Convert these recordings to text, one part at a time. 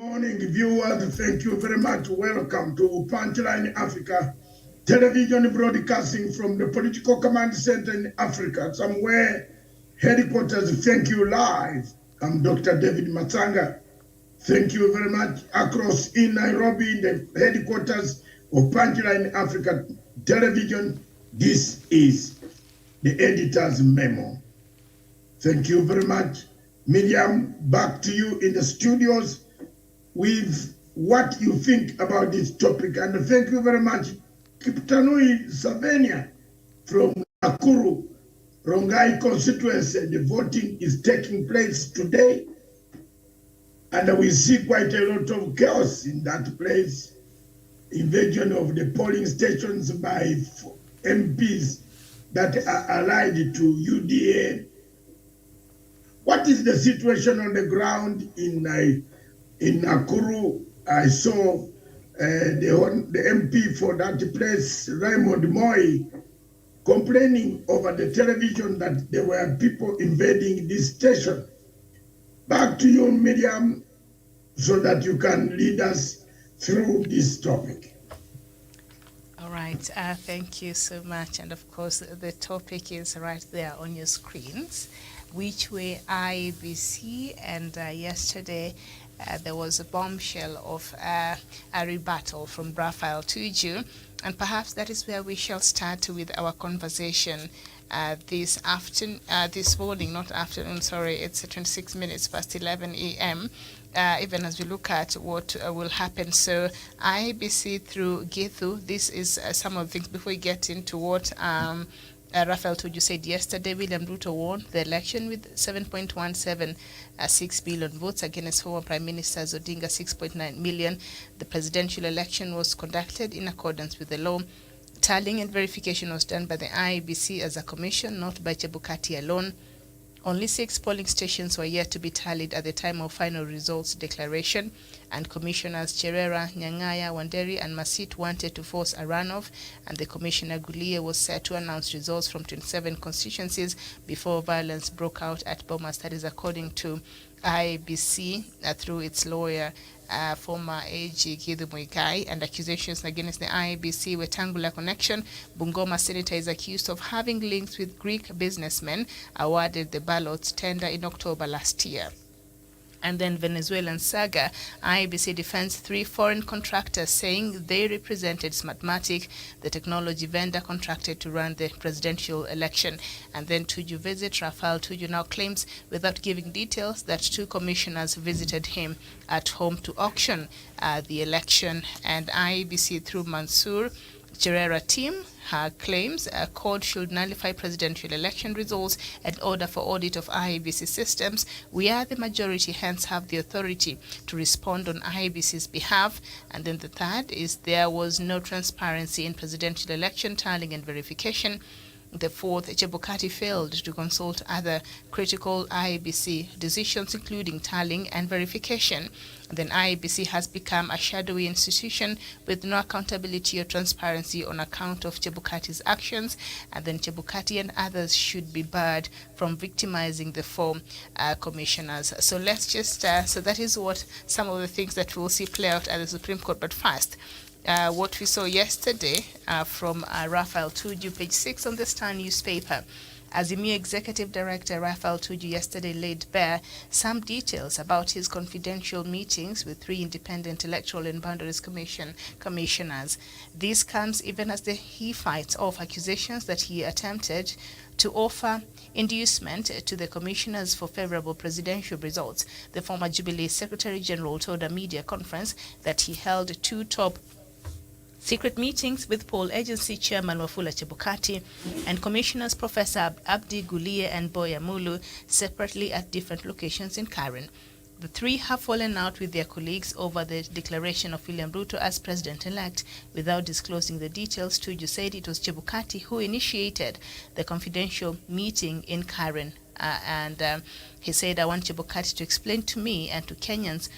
Morning, viewers. Thank you very much. Welcome to Punchline Africa television broadcasting from the Political Command Center in Africa, somewhere headquarters. Thank you live. I'm Dr. David Matanga. Thank you very much. Across in Nairobi, the headquarters of Punchline Africa television. This is the editor's memo. Thank you very much. Miriam, back to you in the studios with what you think about this topic. And thank you very much, Kiptanui Savenia from Nakuru, Rongai constituency. The voting is taking place today, and we see quite a lot of chaos in that place. Invasion of the polling stations by MPs that are allied to UDA. What is the situation on the ground in Nakuru? I saw the MP for that place, Raymond Moi, complaining over the television that there were people invading this station. Back to you, Miriam, so that you can lead us through this topic. All right, thank you so much. And of course, the topic is right there on your screens. Which way Iebc, and yesterday there was a bombshell of a rebuttal from Raphael Tuju, and perhaps that is where we shall start with our conversation this morning, not afternoon, sorry, it's 26 minutes past 11 a.m., even as we look at what will happen. So Iebc through Githu, this is some of the things before we get into what Raphael Tuju said yesterday. William Ruto won the election with 7.176 billion votes against former Prime Minister Odinga 6.9 million. The presidential election was conducted in accordance with the law. Tallying and verification was done by the Iebc as a commission, not by Chebukati alone. Only 6 polling stations were yet to be tallied at the time of final results declaration, and Commissioners Cherera, Nyang'aya, Wanderi, and Masit wanted to force a runoff, and the Commissioner Gulie was set to announce results from 27 constituencies before violence broke out at Bomas. That is according to Iebc through its lawyer, former AG Githu Muigai, and accusations against the Iebc were Tangula connection. Bungoma senator is accused of having links with Greek businessmen, awarded the ballots tender in October last year. And then Venezuelan saga, Iebc defends 3 foreign contractors saying they represented Smartmatic, the technology vendor contracted to run the presidential election. And then Tuju visit, Raphael Tuju now claims, without giving details, that 2 commissioners visited him at home to auction the election. And Iebc through Mansour Cherera team claims a court should nullify presidential election results and order for audit of Iebc systems. We are the majority, hence have the authority to respond on Iebc's behalf. And then the third is there was no transparency in presidential election tallying and verification. The fourth, Chebukati failed to consult other critical Iebc decisions, including tallying and verification. And then Iebc has become a shadowy institution with no accountability or transparency on account of Chebukati's actions. And then Chebukati and others should be barred from victimizing the 4 commissioners. So let's just, so that is what some of the things that we'll see play out at the Supreme Court. But first, what we saw yesterday from Raphael Tuju, page 6 on the Star newspaper. Azimio Executive Director Raphael Tuju yesterday laid bare some details about his confidential meetings with 3 independent electoral and boundaries commissioners. This comes even as he fights off accusations that he attempted to offer inducement to the commissioners for favorable presidential results. The former Jubilee Secretary General told a media conference that he held 2 top secret meetings with poll agency chairman Wafula Chebukati and commissioners Professor Abdi Gulie and Boya Mulu separately at different locations in Karen. The 3 have fallen out with their colleagues over the declaration of William Ruto as president-elect. Without disclosing the details, Tuju said it was Chebukati who initiated the confidential meeting in Karen. He said, I want Chebukati to explain to me and to Kenyans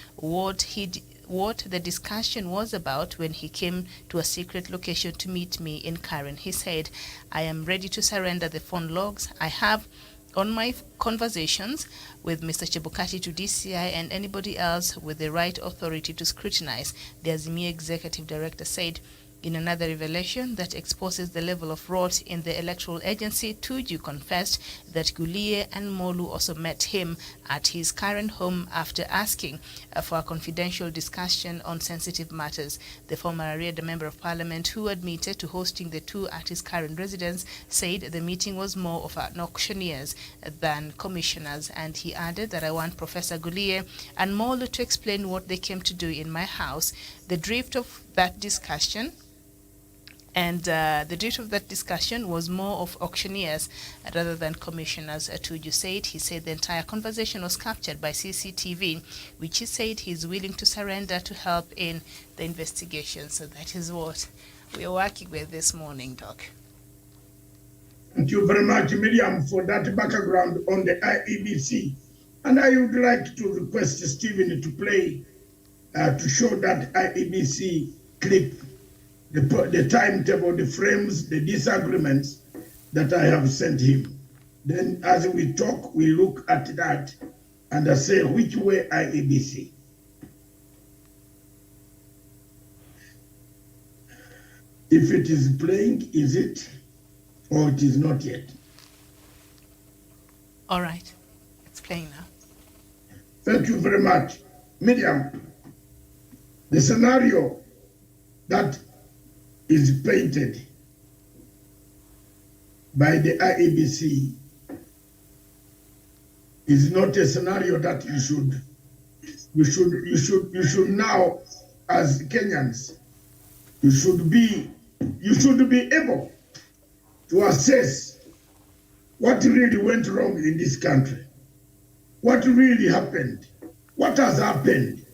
what the discussion was about when he came to a secret location to meet me in Karen. He said, I am ready to surrender the phone logs I have on my conversations with Mr. Chebukati to DCI and anybody else with the right authority to scrutinize, the Azimio executive director said. In another revelation that exposes the level of rot in the electoral agency, Tuju confessed that Gulie and Molu also met him at his current home after asking for a confidential discussion on sensitive matters. The former Ariada member of parliament, who admitted to hosting the two at his current residence, said the meeting was more of an auctioneers than commissioners, and he added that I want Professor Gulie and Molu to explain what they came to do in my house. The drift of that discussion was more of auctioneers rather than commissioners, Tuju said. He said the entire conversation was captured by CCTV, which he said he's willing to surrender to help in the investigation. So that is what we are working with this morning, Doc. Thank you very much, Miriam, for that background on the IEBC. And I would like to request Stephen to play, to show that IEBC clip, the timetable, the frames, the disagreements that I have sent him. Then as we talk, we look at that and I say which way IEBC. If it is playing, is it, or it is not yet? All right, it's playing now. Thank you very much. Miriam, the scenario that is painted by the IEBC is not a scenario that you should now, as Kenyans, you should be able to assess what really went wrong in this country, what really happened, what has happened.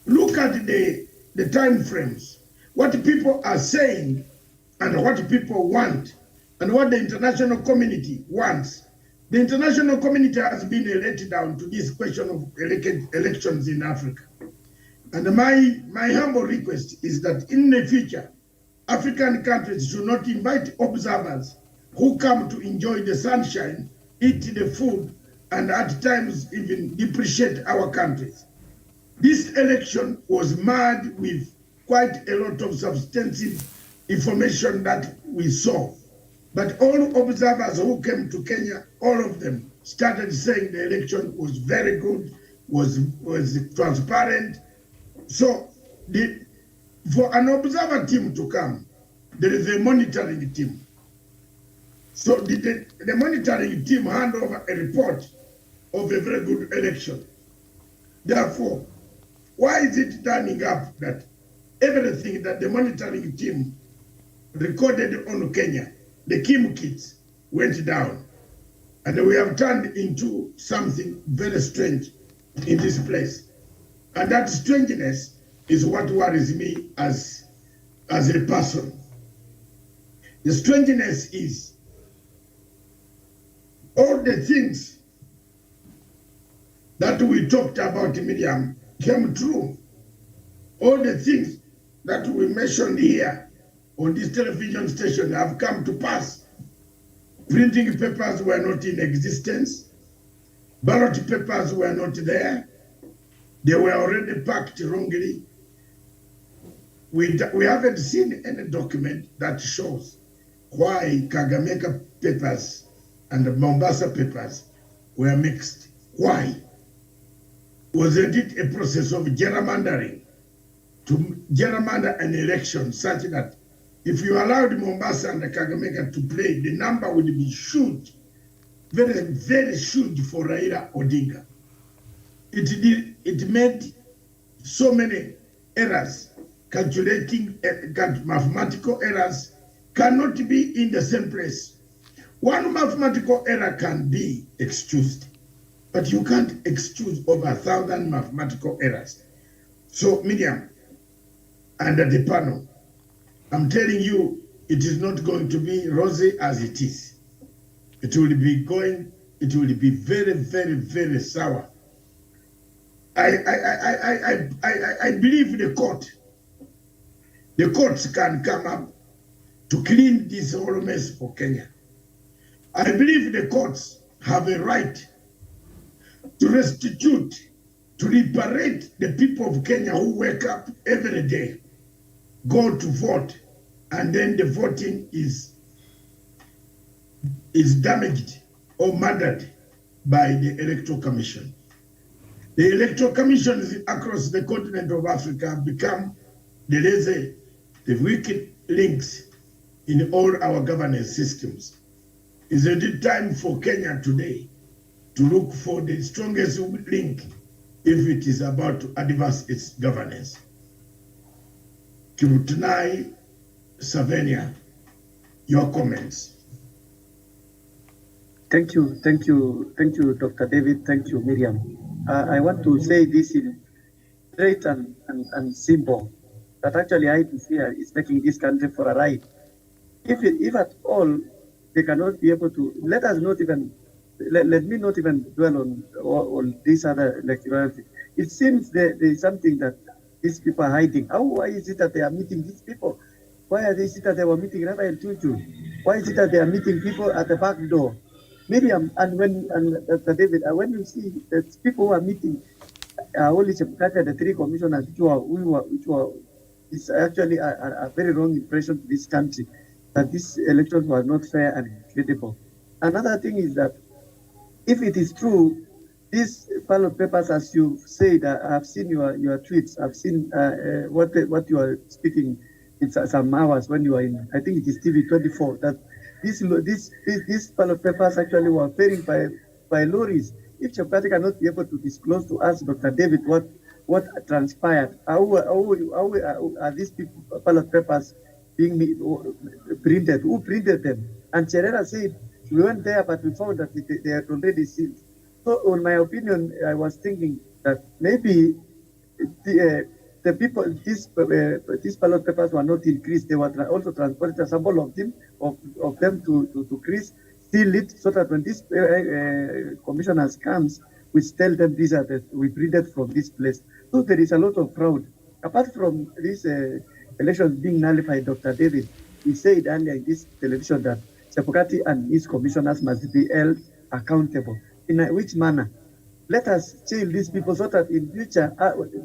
Look at the time frames. What people are saying and what people want and what the international community wants. The international community has been let down to this question of elections in Africa. And my humble request is that in the future, African countries should not invite observers who come to enjoy the sunshine, eat the food, and at times even depreciate our countries. This election was marred with quite a lot of substantive information that we saw. But all observers who came to Kenya, all of them started saying the election was very good, was transparent. So for an observer team to come, there is a monitoring team. So the monitoring team hand over a report of a very good election. Therefore, why is it turning up that everything that the monitoring team recorded on Kenya, the Kim kits, went down? And we have turned into something very strange in this place. And that strangeness is what worries me as a person. The strangeness is all the things that we talked about, Miriam, came true. All the things that we mentioned here on this television station have come to pass. Printing papers were not in existence. Ballot papers were not there. They were already packed wrongly. We haven't seen any document that shows why Kagamega papers and the Mombasa papers were mixed. Why? Was it a process of gerrymandering to gerrymander an election such that if you allowed Mombasa and the Kagamega to play, the number would be huge, very, very huge for Raila Odinga. It made so many errors. Calculating mathematical errors cannot be in the same place. One mathematical error can be excused, but you can't excuse over 1,000 mathematical errors. So, Miriam, under the panel, I'm telling you, it is not going to be rosy as it is. It will be very, very, very sour. I believe the courts can come up to clean this whole mess for Kenya. I believe the courts have a right to restitute, to liberate the people of Kenya who wake up every day, go to vote, and then the voting is damaged or murdered by the Electoral Commission. The Electoral Commissions across the continent of Africa have become the wicked links in all our governance systems. Is it time for Kenya today to look for the strongest link if it is about to advance its governance? Kibutunai Savenia, your comments. Thank you, Dr. David. Thank you, Miriam. I want to say this in straight and simple, that actually IEBC is taking this country for a ride. If at all they cannot be able to, let me not even dwell on this other electorality. It seems there is something that these people are hiding. Why is it that they are meeting these people? Why are they that they were meeting Rafael Tuju? Why is it that they are meeting people at the back door? Miriam, and Dr. David, when you see that people who are meeting only Chebukati, the three commissioners, which were is actually a very wrong impression to this country, that this election was not fair and credible. Another thing is that if it is true, these ballot papers, as you said, I've seen your tweets, I've seen what you are speaking in some hours when you are in, I think it is TV24, that these ballot papers actually were ferried by lorries. If Chebukati cannot be able to disclose to us, Dr. David, what transpired, how are these ballot papers being printed? Who printed them? And Cherera said, we went there, but we found that they had already sealed. So, in my opinion, I was thinking that maybe the people, these ballot papers were not increased. They were also transported, a sample of them to Chris, seal it, so that when this commissioners comes, we tell them these are we printed from this place. So there is a lot of fraud. Apart from these elections being nullified, Dr. David, he said earlier in this television that Chebukati and his commissioners must be held accountable. In which manner? Let us jail these people so that in future,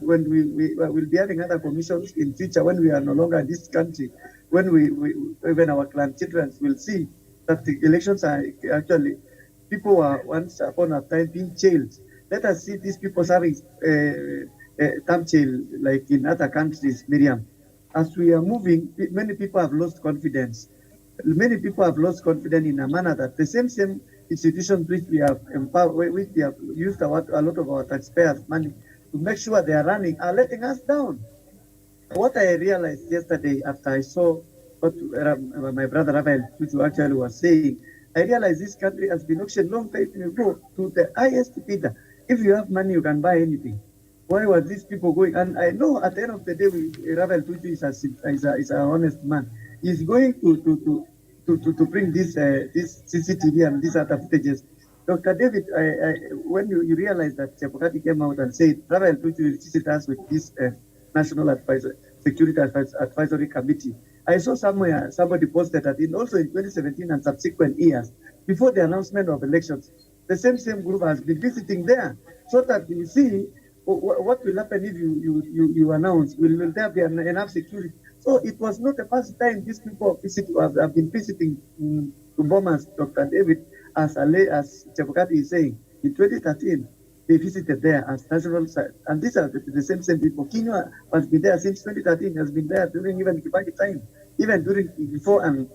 when we will be having other commissions in future, when we are no longer in this country, when when our grandchildren will see that the elections are actually, people were once upon a time being jailed. Let us see these people having term jail like in other countries, Miriam. As we are moving, many people have lost confidence. Many people have lost confidence in a manner that the same institutions which we have empowered, which we have used a lot of our taxpayers' money to make sure they are running, are letting us down. What I realized yesterday after I saw what my brother Rafael Tuju actually was saying, I realized this country has been auctioned long time ago to the highest bidder. If you have money, you can buy anything. Why were these people going? And I know at the end of the day, Rafael Tuju is an honest man. He's going to bring this CCTV and these other footages. Dr. David, when you realize that Chebukati came out and said, Rafael Tuju will visit us with this National Security Advisory Committee, I saw somewhere somebody posted that also in 2017 and subsequent years, before the announcement of elections, the same group has been visiting there, so that you see what will happen if you announce. Will there be enough security? So it was not the first time these people have been visiting Bomas, Dr. David, as Chebukati is saying. In 2013, they visited there as national site. And these are the same people. Kenya has been there since 2013, has been there during even Kibaki time, even before and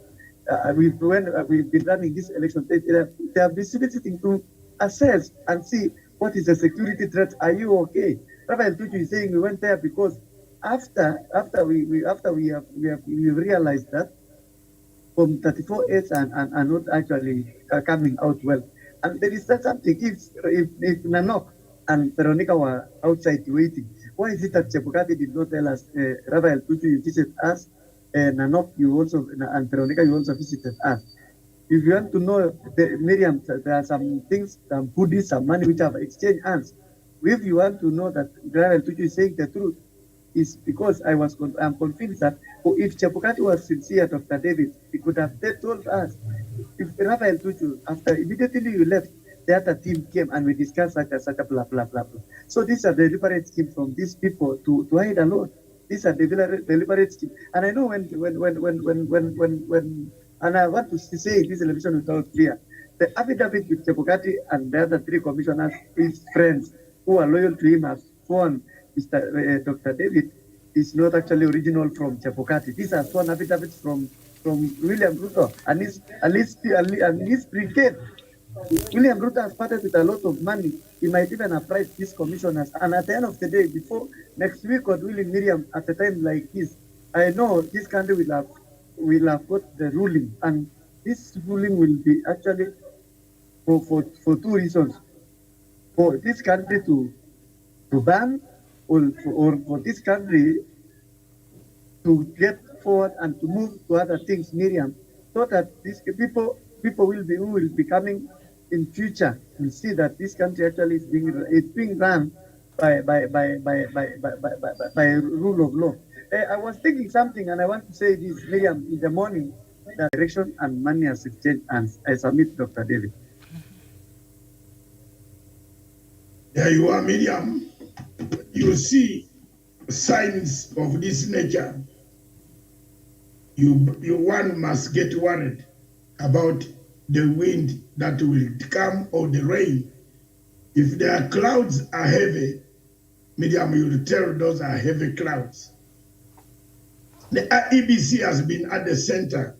we've been running this election. They have been visiting to assess and see what is the security threat. Are you okay? Rafael Tuju is saying we went there because after we have realized that from 34 aides are not actually coming out well. And there is something, if Nanok and Veronica were outside waiting, why is it that Chebukati did not tell us, Rafael Tuju, you visited us, Nanok, you also, and Veronica, you also visited us. If you want to know, Miriam, there are some things, some goodies, some money which have exchanged hands. If you want to know that Rafael Tuju is saying the truth, is because I'm convinced that if Chebukati was sincere, Dr. David, he could have told us. If Rafael Tuju, after immediately you left, the other team came and we discussed such a blah, blah, blah, blah. So these are deliberate schemes from these people to hide a lot. These are deliberate schemes. And I know when, and I want to say this election without clear, the affidavit with Chebukati and the other three commissioners, his friends who are loyal to him, have sworn Dr. David is not actually original from Chebukati. These are sworn affidavits from William Ruto and his brigade. William Ruto has started with a lot of money. He might even have priced these commissioners. And at the end of the day, before next week, God willing, Miriam, at a time like this, I know this country will have got the ruling. And this ruling will be actually for two reasons. For this country to ban, or for this country to get forward and to move to other things, Miriam, so that these people who will be coming in future will see that this country actually is being run by rule of law. I was thinking something, and I want to say this, Miriam, in the morning, that direction and money has changed hands. I submit Dr. David. There you are, Miriam. You see signs of this nature. You one must get worried about the wind that will come or the rain. If their clouds are heavy, Miriam, you will tell those are heavy clouds. The Iebc has been at the center.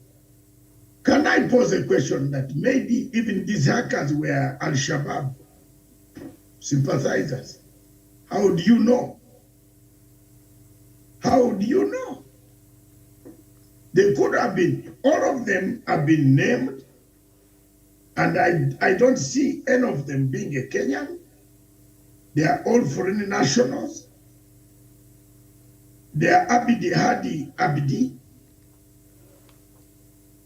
Can I pose a question that maybe even these hackers were Al-Shabaab sympathizers? How do you know? How do you know? They could have been, all of them have been named, and I don't see any of them being a Kenyan. They are all foreign nationals. They are Abdi Hadi Abdi.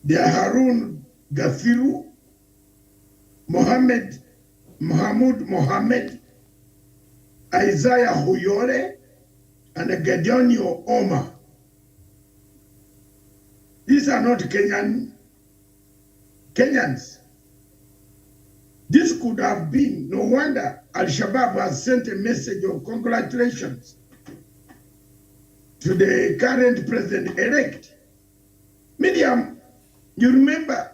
They are Harun Gafiru, Mahmoud Mohammed, Isaiah Huyore, and Gedionio Omar. These are not Kenyans. This could have been, no wonder Al-Shabaab has sent a message of congratulations to the current president-elect. Miriam, you remember,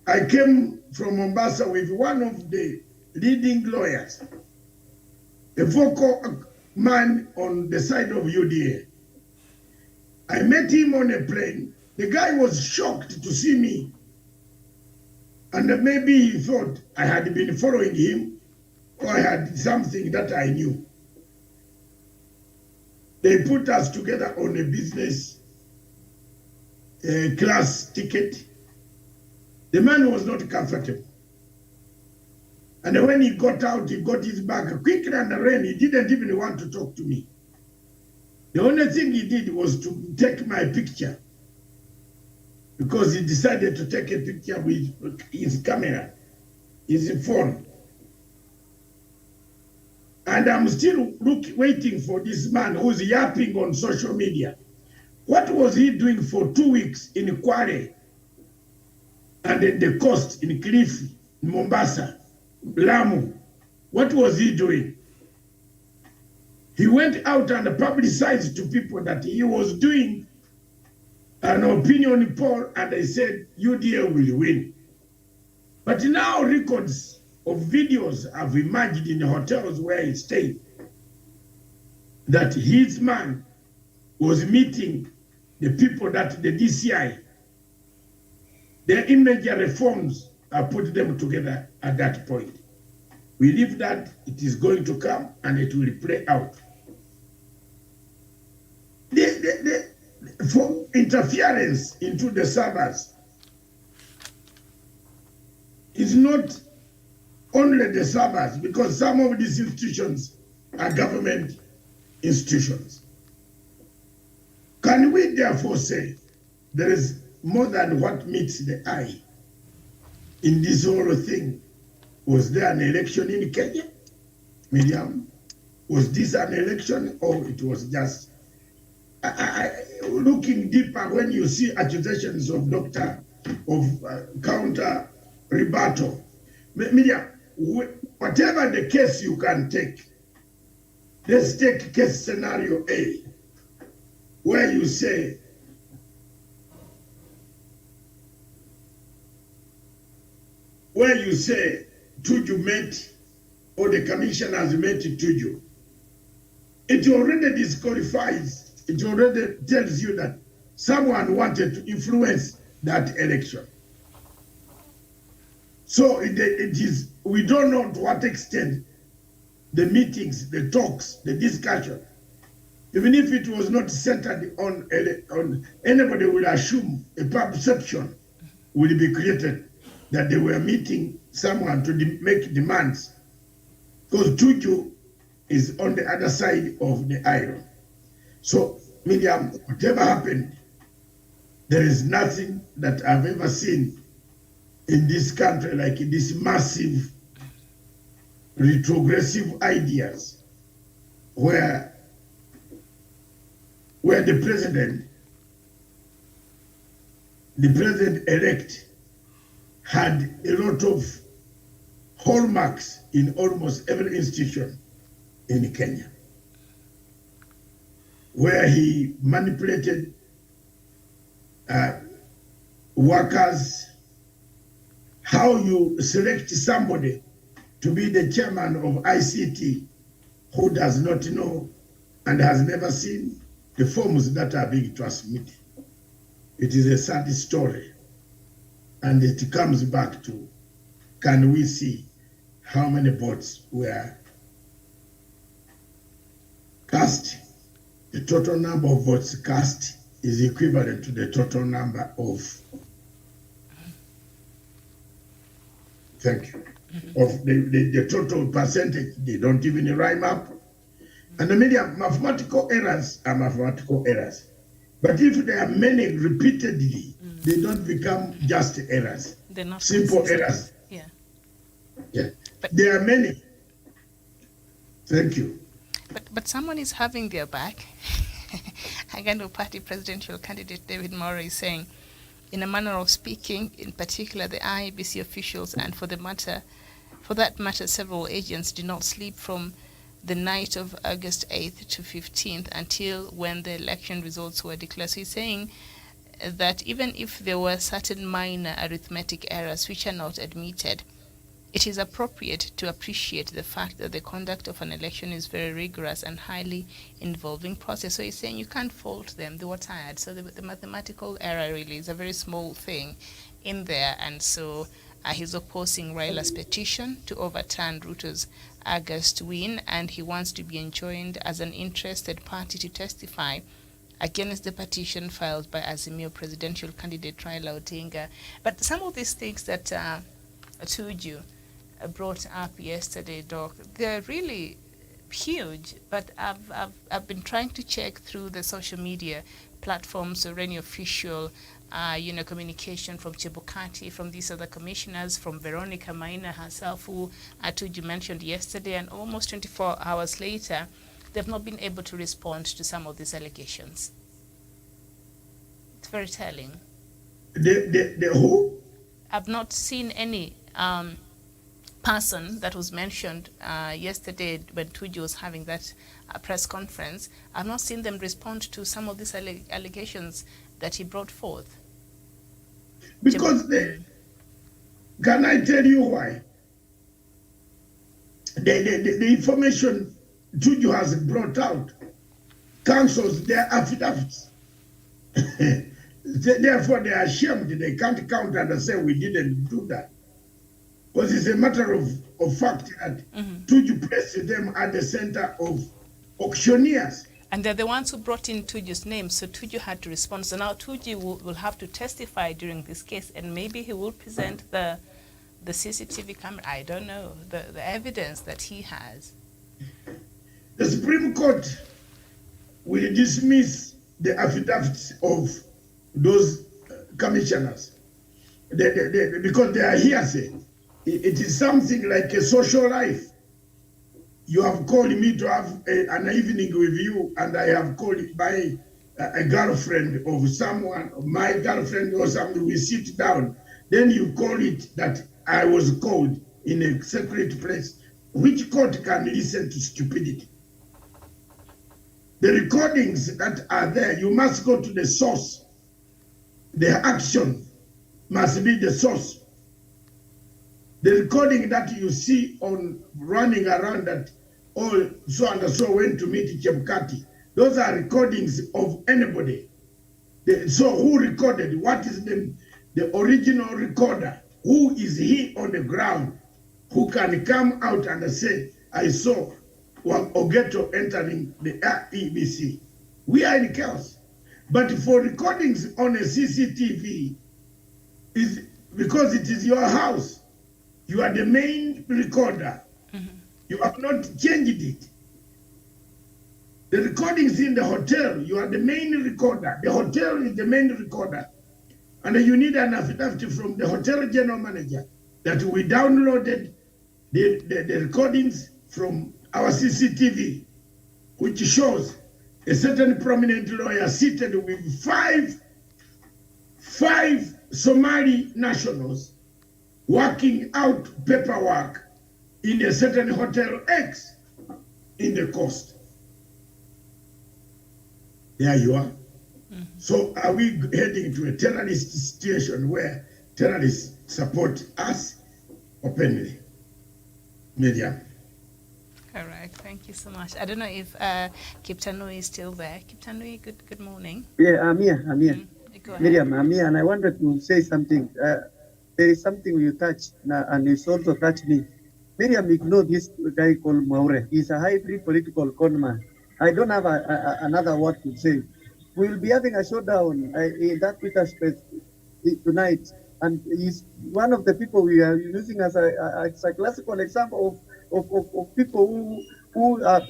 I came from Mombasa with one of the leading lawyers, a vocal man on the side of UDA. I met him on a plane. The guy was shocked to see me. And maybe he thought I had been following him or I had something that I knew. They put us together on a business class ticket. The man was not comfortable. And when he got out, he got his bag quickly and ran. He didn't even want to talk to me. The only thing he did was to take my picture, because he decided to take a picture with his camera, his phone. And I'm still waiting for this man who's yapping on social media. What was he doing for 2 weeks in Kwale and at the coast in Kilifi, in Mombasa, Lamu? What was he doing? He went out and publicized to people that he was doing an opinion poll, and they said UDA will win. But now records of videos have emerged in the hotels where he stayed that his man was meeting the people that the DCI, their image reforms are put them together at that point. We believe that it is going to come and it will play out. For interference into the servers is not only the servers, because some of these institutions are government institutions. Can we therefore say there is more than what meets the eye in this whole thing? Was there an election in Kenya? Miriam, was this an election, or it was just looking deeper when you see accusations of counter rebuttal? Miriam, whatever the case you can take, let's take case scenario A, where you say, Tuju met, or the commissioners met Tuju. It already disqualifies, it already tells you that someone wanted to influence that election. So it is, we don't know to what extent the meetings, the talks, the discussion, even if it was not centered on anybody will assume a perception will be created that they were meeting someone to make demands, because Tuju is on the other side of the aisle. So, Miriam, whatever happened, there is nothing that I've ever seen in this country like this massive retrogressive ideas where the president-elect had a lot of hallmarks in almost every institution in Kenya, where he manipulated workers, how you select somebody to be the chairman of ICT who does not know and has never seen the forms that are being transmitted. It is a sad story. And it comes back to, can we see how many votes were cast? The total number of votes cast is equivalent to the total number of, thank you, of the total percentage. They don't even rhyme up. And the media, mathematical errors are mathematical errors. But if there are many repeatedly, they don't become just errors. They're not simple consistent. errors. Yeah. Yeah. But there are many. Thank you. But someone is having their back. Agando Party presidential candidate David Mora is saying, in a manner of speaking, in particular the Iebc officials and for that matter several agents did not sleep from the night of August 8th to 15th until when the election results were declared. So he's saying that even if there were certain minor arithmetic errors which are not admitted, it is appropriate to appreciate the fact that the conduct of an election is very rigorous and highly involving process. So he's saying you can't fault them, they were tired. So the mathematical error really is a very small thing in there. And so he's opposing Raila's petition to overturn Ruto's August win, and he wants to be enjoined as an interested party to testify against the petition filed by Azimio presidential candidate Raila Odinga. But some of these things that Tuju brought up yesterday, Doc, they're really huge. But I've been trying to check through the social media platforms or any official communication from Chebukati, from these other commissioners, from Veronica Maina herself, who Tuju mentioned yesterday, and almost 24 hours later, they've not been able to respond to some of these allegations. It's very telling. The who? I've not seen any person that was mentioned yesterday when Tuju was having that press conference. I've not seen them respond to some of these allegations that he brought forth. Because can I tell you why? The information Tuju has brought out cancels their affidavits. Therefore, they are ashamed. They can't counter and say we didn't do that. Because it's a matter of fact that Tuju placed them at the center of auctioneers. And they're the ones who brought in Tuju's name, so Tuju had to respond. So now Tuju will have to testify during this case, and maybe he will present the CCTV camera, I don't know, the evidence that he has. The Supreme Court will dismiss the affidavits of those commissioners because they are hearsay. It is something like a social life. You have called me to have an evening with you, and I have called by a girlfriend of someone, my girlfriend or something. We sit down. Then you call it that I was called. in a secret place. Which court can listen to stupidity? The recordings that are there, you must go to the source. The action must be the source. The recording that you see on running around that, oh, so and so went to meet Chebukati, those are recordings of anybody. So who recorded? What is the original recorder? Who is he on the ground who can come out and say, I saw Ogeto entering the Iebc? We are in chaos. But for recordings on a CCTV, is because it is your house. You are the main recorder. Mm-hmm. You have not changed it. The recordings in the hotel, you are the main recorder. The hotel is the main recorder. And you need an affidavit from the hotel general manager that we downloaded the recordings from our CCTV, which shows a certain prominent lawyer seated with five Somali nationals working out paperwork in a certain hotel X in the coast. There you are. Mm-hmm. So are we heading to a terrorist situation where terrorists support us openly? Miriam. All right, thank you so much. I don't know if Kiptanui is still there. Kiptanui, good morning. Yeah, I'm here. Miriam, I'm here, and I wanted to say something. There is something you touched, and it's also touched me. Miriam, ignore this guy called Maure. He's a hybrid political conman. I don't have another word to say. We will be having a showdown in that Twitter space tonight, and he's one of the people we are using as a classical example of people who are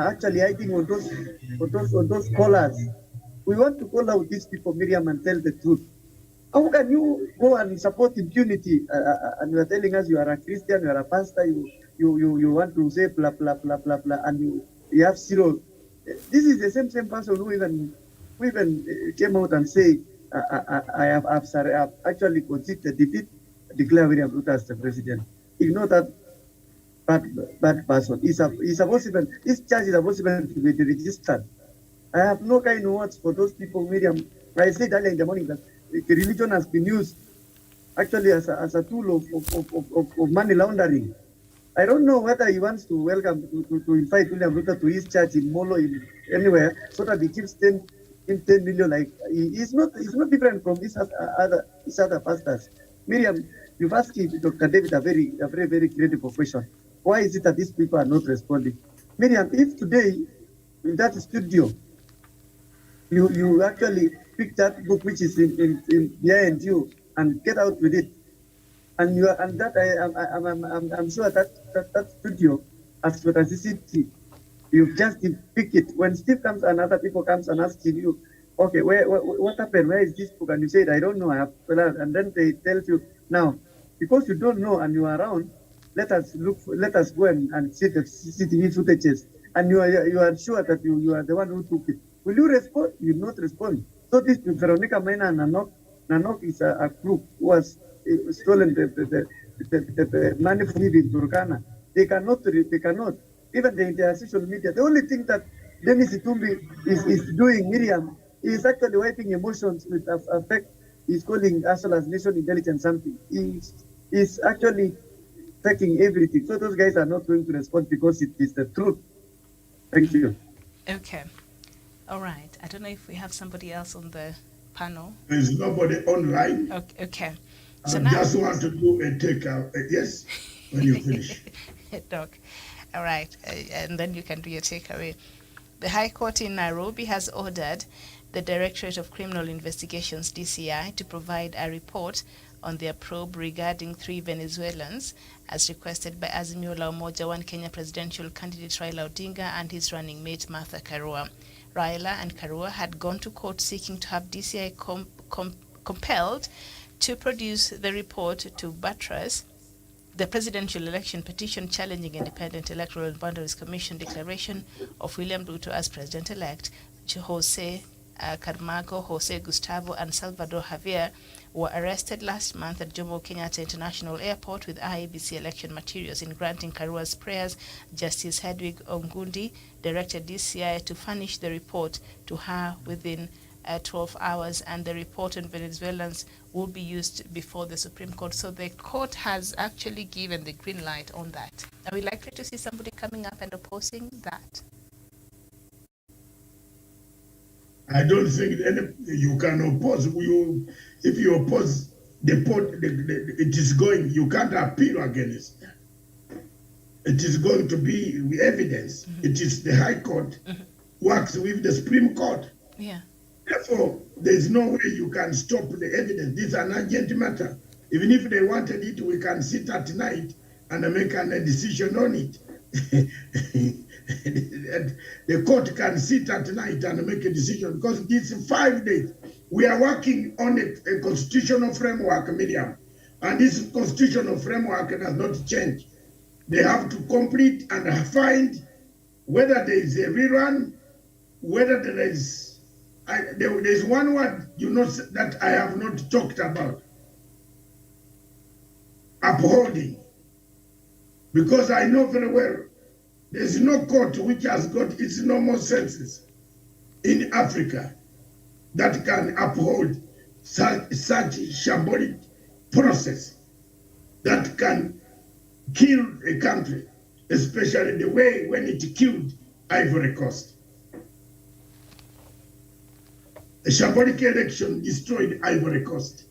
actually hiding on those collars. We want to call out these people, Miriam, and tell the truth. How can you go and support impunity and you are telling us you are a Christian, you are a pastor, you want to say blah blah blah blah blah, and you have zero. This is the same person who even came out and say I have actually conceded defeat, declare William Ruto as the president. Ignore that bad person. He's supposed even this charge is supposed even to be registered. I have no kind of words for those people, Miriam. I said earlier in the morning that religion has been used actually as a tool of money laundering. I don't know whether he wants to to invite William Ruto to his church in Molo, anywhere, so that he keeps 10 million. Like he's not different from these other pastors. Miriam, you've asked Dr. David a very critical question. Why is it that these people are not responding? Miriam, if today in that studio you actually pick that book which is in behind you and get out with it, and I'm sure that studio as for the CCTV, you just pick it. When Steve comes and other people comes and asking you, okay, what happened? Where is this book? And you said, I don't know. And then they tell you now, because you don't know and you are around, let us go and see the CCTV footages, and you are sure that you are the one who took it. Will you respond? You will not respond. So this Veronica Maina and Nanok is a group who has stolen the money from me in Turkana. They cannot. Even their social media. The only thing that Dennis Itumbi is doing, Miriam, is actually wiping emotions with affect. He's calling us as nation intelligence something. He's actually taking everything. So those guys are not going to respond because it is the truth. Thank you. Okay. All right. I don't know if we have somebody else on the panel. There is nobody online. Okay. So I just want to do a takeout. Yes, when you finish. Doc. All right. And then you can do your takeaway. The High Court in Nairobi has ordered the Directorate of Criminal Investigations, DCI, to provide a report on their probe regarding 3 Venezuelans, as requested by Azimio la Umoja One Kenya presidential candidate Raila Odinga and his running mate Martha Karua. Raila and Karua had gone to court seeking to have DCI compelled to produce the report to buttress the presidential election petition challenging Independent Electoral and Boundaries Commission declaration of William Ruto as president-elect, Jose Camargo, Jose Gustavo, and Salvador Javier were arrested last month at Jomo Kenyatta International Airport with IEBC election materials. In granting Karua's prayers, Justice Hedwig Ongundi directed DCI to furnish the report to her within 12 hours, and the report on Venezuelans will be used before the Supreme Court. So the court has actually given the green light on that. Are we likely to see somebody coming up and opposing that? I don't think you can oppose. If you oppose it is going, you can't appeal against it. It is going to be evidence. Mm-hmm. It is the High Court works with the Supreme Court. Yeah. Therefore, there is no way you can stop the evidence. This is an urgent matter. Even if they wanted it, we can sit at night and make a decision on it. The court can sit at night and make a decision because these 5 days, we are working on a constitutional framework, Miriam, and this constitutional framework does not change. They have to complete and find whether there is a rerun, whether there is there's one word that I have not talked about. Upholding. Because I know very well there's no court which has got its normal senses in Africa that can uphold such shambolic process that can kill a country, especially the way when it killed Ivory Coast. The shambolic election destroyed Ivory Coast.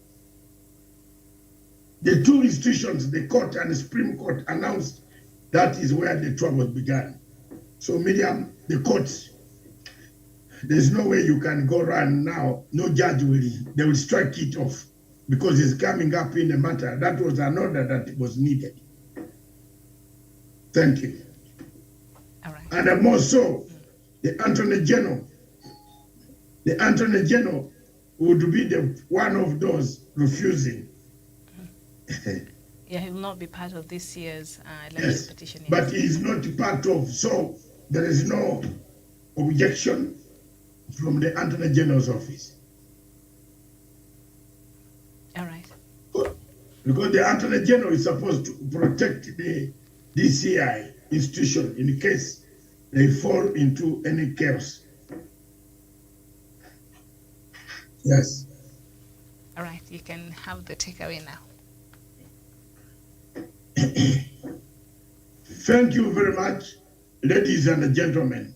The two institutions, the court and the Supreme Court, announced that is where the trouble began. So, Miriam, the courts, there's no way you can go run now. No judge they will strike it off because it's coming up in a matter. That was an order that was needed. Thank you. All right. And more so, the Attorney General would be the one of those refusing. Yeah, he will not be part of this year's election petition. But he is not part of, so there is no objection from the Attorney General's office. All right. Because the Attorney General is supposed to protect the DCI institution in case they fall into any chaos. Yes. All right, you can have the takeaway now. Thank you very much, ladies and gentlemen.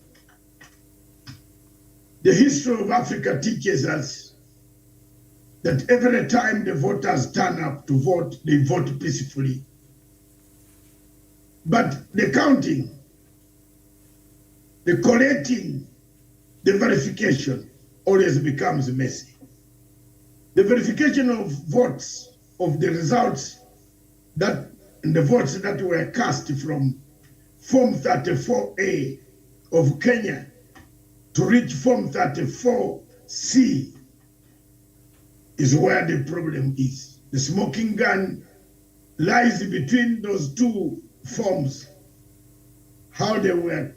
The history of Africa teaches us that every time the voters turn up to vote, they vote peacefully. But the counting, the collecting, the verification always becomes messy. The verification of votes, of the results and the votes that were cast from Form 34A of Kenya to reach Form 34C is where the problem is. The smoking gun lies between those two forms, how they were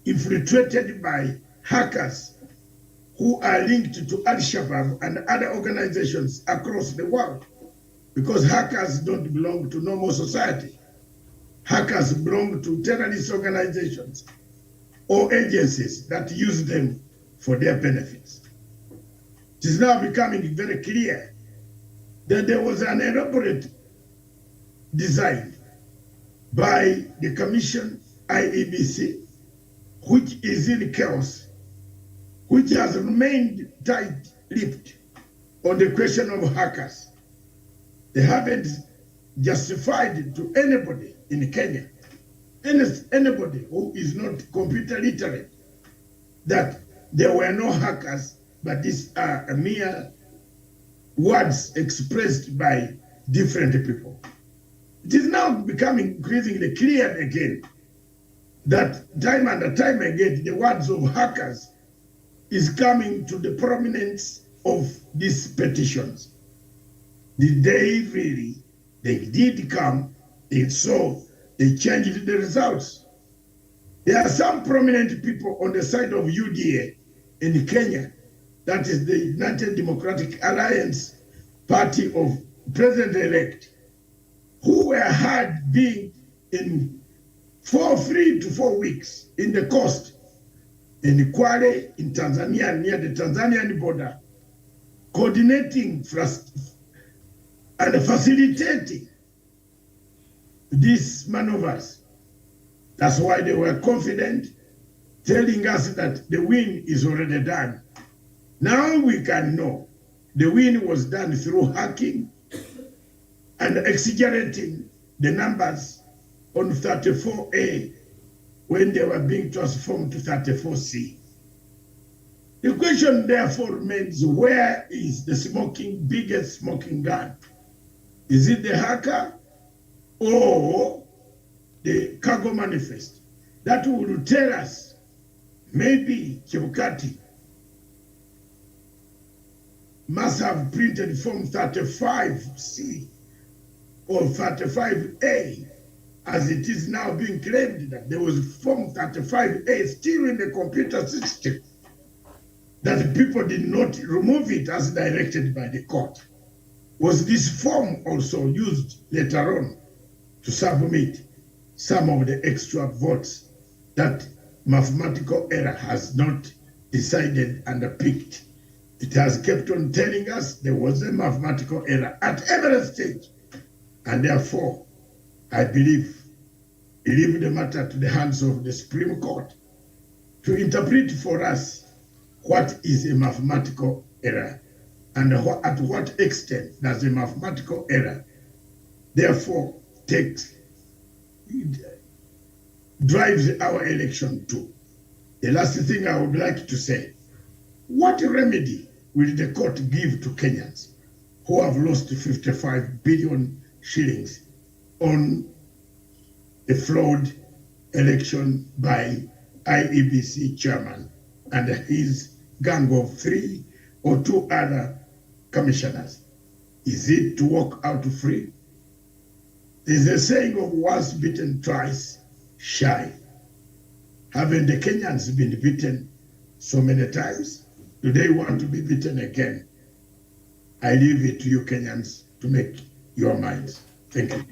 infiltrated by hackers who are linked to Al-Shabaab and other organizations across the world, because hackers don't belong to normal society. Hackers belong to terrorist organizations or agencies that use them for their benefits. It is now becoming very clear that there was an elaborate design by the Commission, Iebc, which is in chaos, which has remained tight-lipped on the question of hackers. They haven't justified to anybody in Kenya, anybody who is not computer literate, that there were no hackers, but these are mere words expressed by different people. It is now becoming increasingly clear again that time and time again, the words of hackers is coming to the prominence of these petitions. Did they really? They did come, they saw, they changed the results. There are some prominent people on the side of UDA in Kenya that is the United Democratic Alliance party of President-elect, who were had being in 3 to 4 weeks in the coast, in Kwale, in Tanzania, near the Tanzanian border, coordinating and facilitating these maneuvers. That's why they were confident, telling us that the win is already done. Now we can know the win was done through hacking and exaggerating the numbers on 34A when they were being transformed to 34C. The question therefore remains, where is the biggest smoking gun? Is it the hacker or the cargo manifest? That will tell us maybe Chebukati must have printed Form 35C or 35A, as it is now being claimed that there was Form 35A still in the computer system, that people did not remove it as directed by the court. Was this form also used later on to submit some of the extra votes that mathematical error has not decided and picked? It has kept on telling us there was a mathematical error at every stage. And therefore, I believe, leave the matter to the hands of the Supreme Court to interpret for us what is a mathematical error and at what extent does a mathematical error therefore drives our election to. The last thing I would like to say, what remedy will the court give to Kenyans who have lost 55 billion shillings on a flawed election by Iebc chairman and his gang of 3 or 2 other commissioners? Is it to walk out free? There's a saying of once bitten, twice shy. Haven't the Kenyans been beaten so many times? Do they want to be beaten again? I leave it to you Kenyans to make your minds. Thank you.